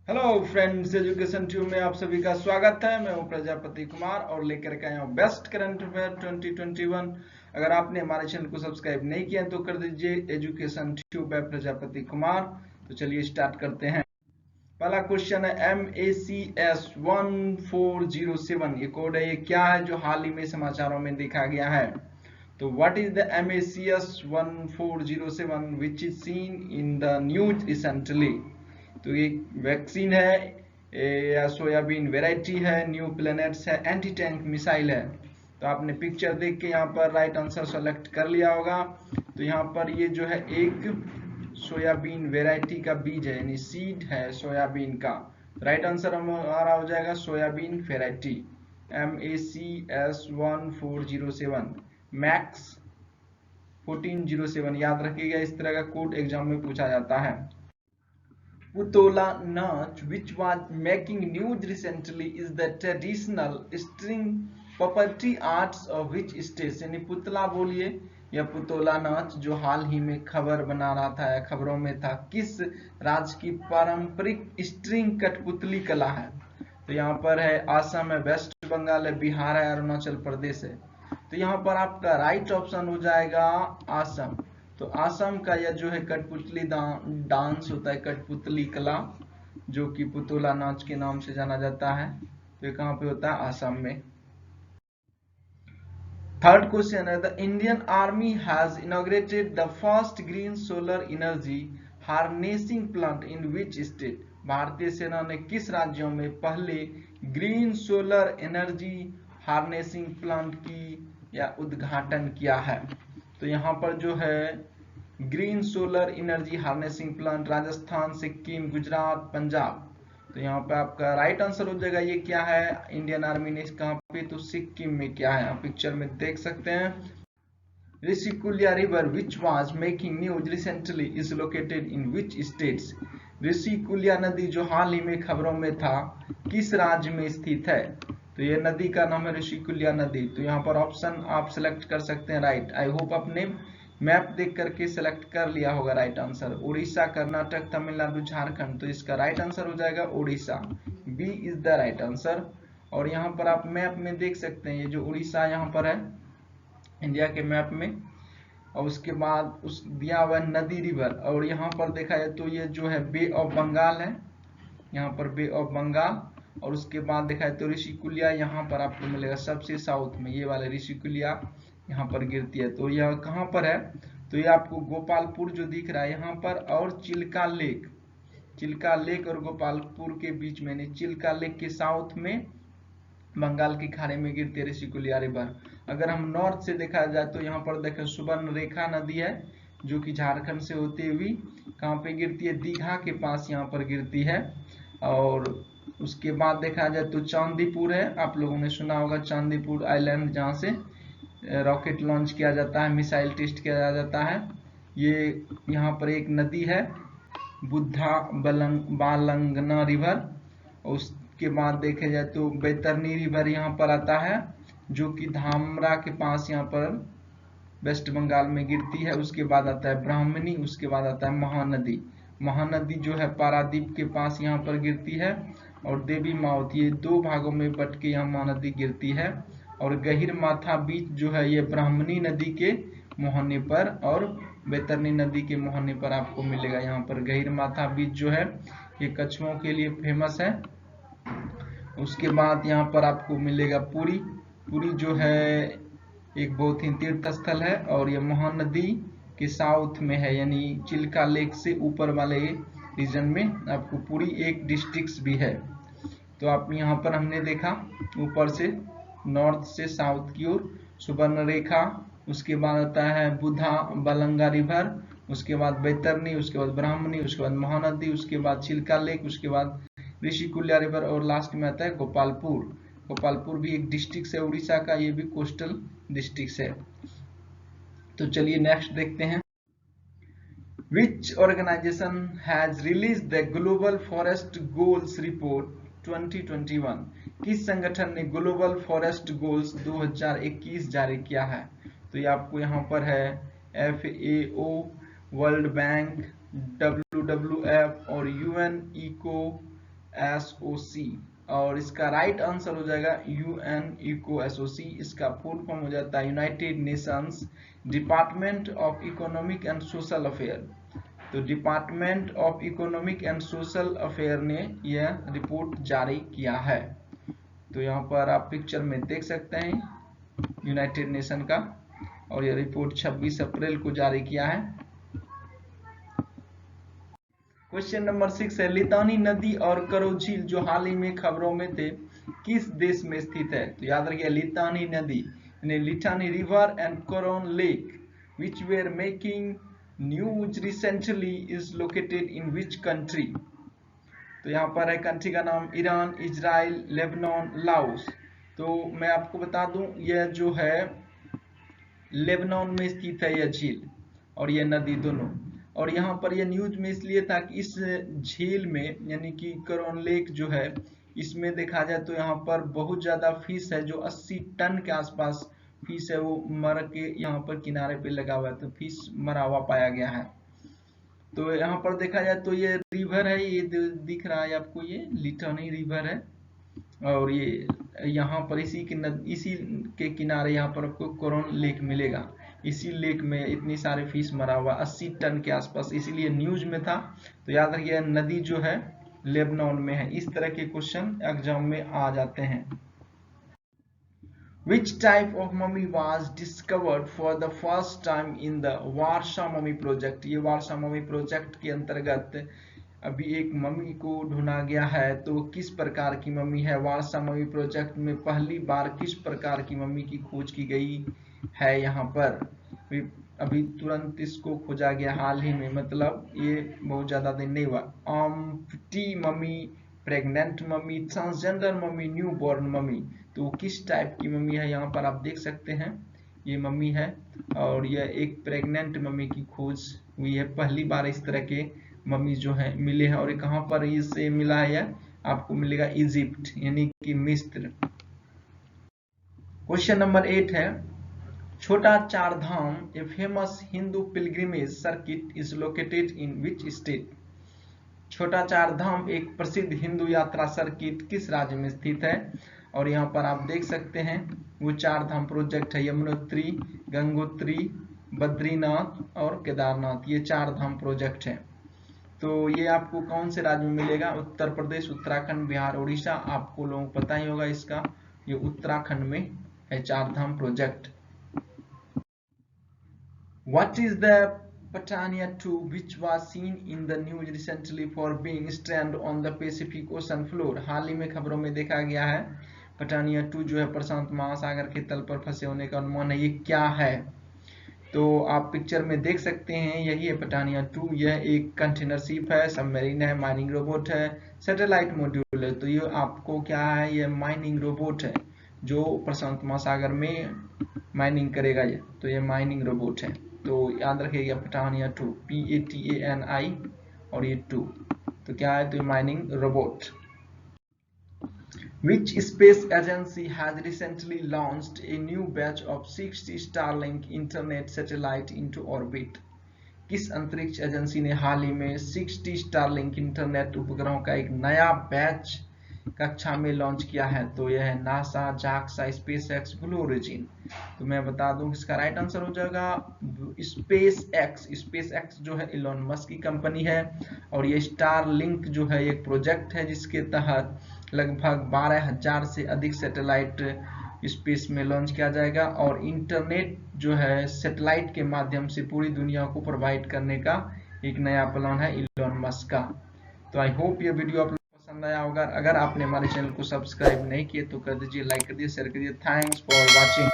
Hello friends, education tube में आप सभी का स्वागत है। मैं हूं प्रजापति कुमार और लेकर के आया हूं बेस्ट करंट अफेयर 2021। अगर आपने हमारे चैनल को सब्सक्राइब नहीं किया तो कर दीजिए, education tube bye Prajapati Kumar. तो चलिए स्टार्ट करते हैं। पहला क्वेश्चन है MACS 1407। ये कोड है, ये क्या है जो हाल ही में समाचारों में देखा गया है? तो what is the MACS 1407 which is seen in the news recently? तो ये वैक्सीन है या सोयाबीन वेराइटी है, न्यू प्लैनेट्स है, एंटी टैंक मिसाइल है? तो आपने पिक्चर देख के यहाँ पर राइट आंसर सेलेक्ट कर लिया होगा। तो यहाँ पर ये जो है एक सोयाबीन वेराइटी का बीज है, यानी सीड है सोयाबीन का। राइट आंसर हमारा हो जाएगा सोयाबीन वेराइटी, MACS 1407, मैक्स 1407। याद रखिएगा, इस तरह का कोड एग्जाम में पूछा जाता है। Putola Nach, which was making news recently, is the traditional string puppetry arts of which state? यानी पुतला बोलिए या पुतोला नाच जो हाल ही में खबर बना रहा था या खबरों में था, किस राज्य की पारंपरिक स्ट्रिंग कठपुतली कला है? तो यहाँ पर है असम है, वेस्ट बंगाल है, बिहार है, अरुणाचल प्रदेश है। तो यहाँ पर आपका राइट ऑप्शन हो जाएगा असम। तो असम का यह जो है कठपुतली डांस होता है, कठपुतली कला, जो कि पुतोला नाच के नाम से जाना जाता है। तो ये कहाँ पे होता है? असम में। थर्ड क्वेश्चन है, the Indian army has inaugurated the first green solar energy harnessing plant in which state? भारतीय सेना ने किस राज्यों में पहले green solar energy harnessing plant की या उद्घाटन किया है? तो यहाँ पर जो है green solar energy harnessing plant Rajasthan, Sikkim, Gujarat, Punjab. तो यहाँ पे आपका राइट आंसर हो जाएगा, ये क्या है? इंडियन आर्मी ने कहाँ पे? तो सिक्किम में। क्या है आप पिक्चर में देख सकते हैं। Rushikulya river which was making news recently is located in which states? Rushikulya नदी जो हाल ही में खबरों में था, किस राज्य में स्थित है? तो ये नदी का नाम है ऋषिकुल्या नदी। तो यहाँ पर ऑप्शन आप सिलेक्ट कर सकते हैं राइट। आई होप आपने मैप देख करके सिलेक्ट कर लिया होगा राइट आंसर। उड़ीसा, कर्नाटक, तमिलनाडु, झारखंड। तो इसका राइट आंसर हो जाएगा Odisha, B is the right answer. और यहाँ पर आप मैप में देख सकते हैं, ये जो उड़ीसा यहाँ पर है इंडिया के मैप में, और उसके बाद उस दिया हुआ नदी रिवर, और यहाँ पर देखा जाए तो ये जो है बे ऑफ बंगाल है, यहाँ पर बे ऑफ बंगाल। और उसके बाद देखा जाए तो ऋषिकुल्या यहाँ पर आपको मिलेगा सबसे साउथ में, ये वाले ऋषिकुल्या यहाँ पर गिरती है। तो यह कहाँ पर है? तो ये आपको गोपालपुर जो दिख रहा है यहाँ पर, और चिल्का लेक, चिल्का लेक और गोपालपुर के बीच में, चिल्का लेक के साउथ में बंगाल की खाड़ी में गिरती है ऋषिकुल्या रिवर। अगर हम नॉर्थ से देखा जाए तो यहाँ पर देखें सुवर्ण रेखा नदी है, जो कि झारखंड से होती हुई कहाँ पे गिरती है? दीघा के पास यहाँ पर गिरती है। और उसके बाद देखा जाए तो चांदीपुर है, आप लोगों ने सुना होगा चांदीपुर आइलैंड, जहाँ से रॉकेट लॉन्च किया जाता है, मिसाइल टेस्ट किया जाता है। ये यहाँ पर एक नदी है बुद्धा बालंगना रिवर। उसके बाद देखे जाए तो बैतरनी रिवर यहाँ पर आता है, जो कि धामरा के पास यहाँ पर वेस्ट बंगाल में गिरती है। उसके बाद आता है ब्राह्मणी, उसके बाद आता है महानदी। महानदी जो है पारादीप के पास यहाँ पर गिरती है। और देवी माउथ, ये दो भागों में बट के यहाँ महानदी गिरती है। और गहिर माथा बीच जो है ये ब्राह्मणी नदी के मोहने पर और बैतरनी नदी के मोहने पर आपको मिलेगा। यहाँ पर गहिर माथा बीच जो है ये कछुओं के लिए फेमस है। उसके बाद यहाँ पर आपको मिलेगा पुरी। पुरी जो है एक बहुत ही तीर्थ स्थल है, और ये महानदी के साउथ में है, यानी चिल्का लेक से ऊपर वाले रीजन में आपको पुरी एक डिस्ट्रिक्ट भी है। तो आप यहाँ पर हमने देखा ऊपर से नॉर्थ से साउथ की ओर सुवर्ण रेखा, उसके बाद आता है बुधा बालंगा रिवर, उसके बाद बैतरनी, उसके बाद ब्राह्मणी, उसके बाद महानदी, उसके बाद चिल्का लेक, उसके बाद ऋषिकुल्या रिवर, और लास्ट में आता है गोपालपुर। गोपालपुर भी एक डिस्ट्रिक्ट है उड़ीसा का, ये भी कोस्टल डिस्ट्रिक्ट है। तो चलिए नेक्स्ट देखते हैं। Which organization has released the Global Forest Goals Report 2021? किस संगठन ने ग्लोबल फॉरेस्ट गोल्स 2021 जारी किया है? तो ये आपको यहाँ पर है FAO, वर्ल्ड बैंक, WWF और UN इको SOC, और इसका राइट आंसर हो जाएगा UNECO-SOC। इसका फुल फॉर्म हो जाता है United Nations department of economic and social affair. तो department of economic and social affair ने यह रिपोर्ट जारी किया है। तो यहाँ पर आप पिक्चर में देख सकते हैं यूनाइटेड नेशन का, और यह रिपोर्ट 26 अप्रैल को जारी किया है। क्वेश्चन नंबर 6 है, लितानी नदी और करो झील जो हाल ही में खबरों में थे किस देश में स्थित है? तो याद रखिए लितानी नदी यानी लिटानी river and corona lake which were making news recently is located in which country? तो यहाँ पर है कंट्री का नाम ईरान, इजराइल, लेबनान, लाओस। तो मैं आपको बता दूं यह जो है लेबनान में स्थित है यह झील और यह नदी दोनों। और यहाँ पर यह न्यूज में इसलिए था कि इस झील में यानी कि कोरोन लेक जो है इसमें देखा जाए तो यहाँ पर बहुत ज्यादा फिश है, जो 80 टन के आसपास फिश है वो मर के यहाँ पर किनारे पे लगा हुआ है। तो फिश मरा हुआ पाया गया है। तो यहाँ पर देखा जाए तो ये रिवर है, ये दिख रहा है आपको, ये लिटानी रिवर है और ये यहाँ पर इसी के किनारे यहाँ पर आपको कोरोन लेक मिलेगा। इसी लेक में इतनी सारे फिश मरा हुआ 80 टन के आसपास, इसीलिए न्यूज में था। तो याद रखिए नदी जो है लेबनान में है। इस तरह के क्वेश्चन एग्जाम में आ जाते हैं। Which type of mummy was discovered for the first time in the Warsaw Mummy Project? ये वारसा मम्मी प्रोजेक्ट के अंतर्गत अभी एक मम्मी को ढूंढा गया है। तो किस प्रकार की मम्मी है? वारसा मम्मी प्रोजेक्ट में पहली बार किस प्रकार की मम्मी की खोज की गई है? यहाँ पर अभी तुरंत इसको खोजा गया हाल ही में, मतलब ये बहुत ज्यादा दिन नहीं हुआ। Empty mummy, pregnant mummy, transgender mummy, new born mummy. तो किस टाइप की मम्मी है यहाँ पर आप देख सकते हैं ये मम्मी है और यह एक प्रेग्नेंट मम्मी की खोज हुई है। पहली बार इस तरह के मम्मी जो है मिले हैं। और ये कहाँ पर इसे मिला है? यह आपको मिलेगा इजिप्ट यानी कि मिस्र। क्वेश्चन नंबर 8 है, Chhota Char Dham a famous Hindu pilgrimage circuit is located in which state? Chhota Char धाम एक प्रसिद्ध हिंदू यात्रा सर्किट किस राज्य में स्थित है? और यहाँ पर आप देख सकते हैं वो चार धाम प्रोजेक्ट है, यमुनोत्री, गंगोत्री, बद्रीनाथ और केदारनाथ। ये चार धाम प्रोजेक्ट है। तो ये आपको कौन से राज्य में मिलेगा? उत्तर प्रदेश, उत्तराखंड, बिहार, उड़ीसा। आपको लोगों को पता ही होगा इसका, ये उत्तराखंड में है चार धाम project. What is the Britannia 2 which was seen in the news recently for being stranded on the Pacific Ocean floor? हाल ही में खबरों में देखा गया है ब्रिटानिया 2 जो है प्रशांत महासागर के तल पर फंसे होने का अनुमान है। ये क्या है? तो आप पिक्चर में देख सकते हैं यही है ब्रिटानिया 2। यह एक कंटेनर शिप है, सबमरीन है, माइनिंग रोबोट है, सैटेलाइट मॉड्यूल है। तो ये आपको क्या है? ये माइनिंग रोबोट है जो प्रशांत महासागर में माइनिंग करेगा। ये तो ये माइनिंग रोबोट है। तो याद रखिएगा ब्रिटानिया 2, PATANI और ये 2। तो क्या है? तो mining robot. Which space agency has recently launched a new batch of 60 Starlink internet satellite into orbit? किस अंतरिक्ष एजेंसी ने हाल ही में 60 स्टारलिंक इंटरनेट उपग्रहों का एक नया बैच कक्षा में लॉन्च किया है? तो यह है NASA, JAXA, SpaceX, blue origin. तो मैं बता दूं इसका राइट आंसर हो जाएगा स्पेसएक्स। स्पेसएक्स जो है इलॉन मस्क की कंपनी है और ये स्टारलिंक जो है एक प्रोजेक्ट है जिसके तहत लगभग 12,000 से अधिक सैटेलाइट स्पेस में लॉन्च किया जाएगा और इंटरनेट जो है सैटेलाइट के माध्यम से पूरी दुनिया को प्रोवाइड करने का एक नया प्लान है इलॉन मस्क का। तो आई होप ये वीडियो आप लोगों को पसंद आया होगा। अगर आपने हमारे चैनल को सब्सक्राइब नहीं किए तो कर दीजिए, लाइक कर दीजिए, शेयर कर दीजिए। Thanks for watching.